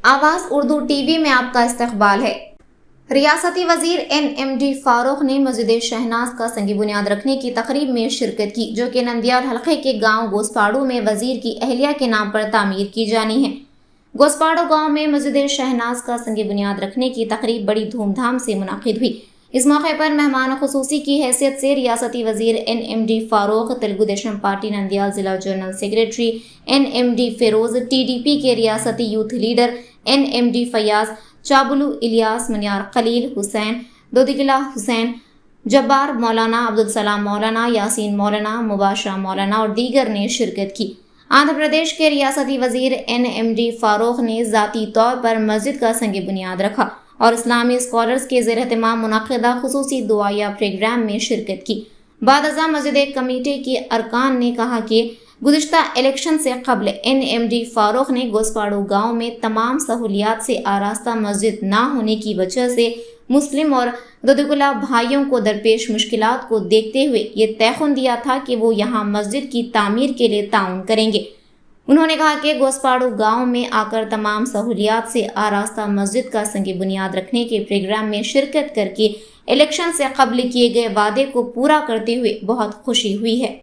आवाज़ उर्दू टीवी में आपका इस्तकबाल है। रियासती वजीर NMD फारूक ने मस्जिद शहनाज का संगी बुनियाद रखने की तकरीब में शिरकत की, जो कि नंदियाल हलके के गांव गोसपाड़ू में वजीर की अहलिया के नाम पर तामीर की जानी है। गोसपाड़ू गांव में मस्जिद शहनाज का संगी बुनियाद रखने की तकरीब बड़ी धूमधाम से मुनाकिद हुई। इस मौके पर मेहमान खुसूसी की हैसियत से रियासती वजीर NMD फारूक, तेलुगु देशम पार्टी नंदियाल जिला general secretary NMD Firoz, TDP के रियासती youth leader NMD Fayaz, Chabulu Ilyas, Maniyar Khalil Hussain, Dodikila Hussain, Jabbar Maulana, Abdul सलाम मौलाना, यासीन मौलाना, मुबाशरा मौलाना और दीगर ने शिरकत की। आंध्र प्रदेश के रियासती वजीर NMD फारूक ने ज़ाती तौर पर मस्जिद का संग बुनियाद रखा और इस्लामी स्कॉलर्स के ज़ेर-ए-एहतमाम मुनक़्क़दा खुसूसी दुआया प्रोग्राम में शिरकत की। बाद-अज़ा मस्जिद कमेटी के अरकान ने कहा कि गुज़िश्ता इलेक्शन से कबल NMD फारूक ने गोसपाड़ू गांव में तमाम सहूलियात से आरास्ता मस्जिद ना होने की वजह से मुस्लिम और दोदिकुला भाइयों को दरपेश मुश्किलात को देखते हुए ये तयख़ुन दिया था कि वो यहाँ मस्जिद की तामीर के लिए ताउन करेंगे। उन्होंने कहा कि गोसपाड़ू गांव में आकर तमाम सहूलियात से आरास्ता मस्जिद का संग बुनियाद रखने के प्रोग्राम में शिरकत करके इलेक्शन से कबल किए गए वादे को पूरा करते हुए बहुत खुशी हुई है।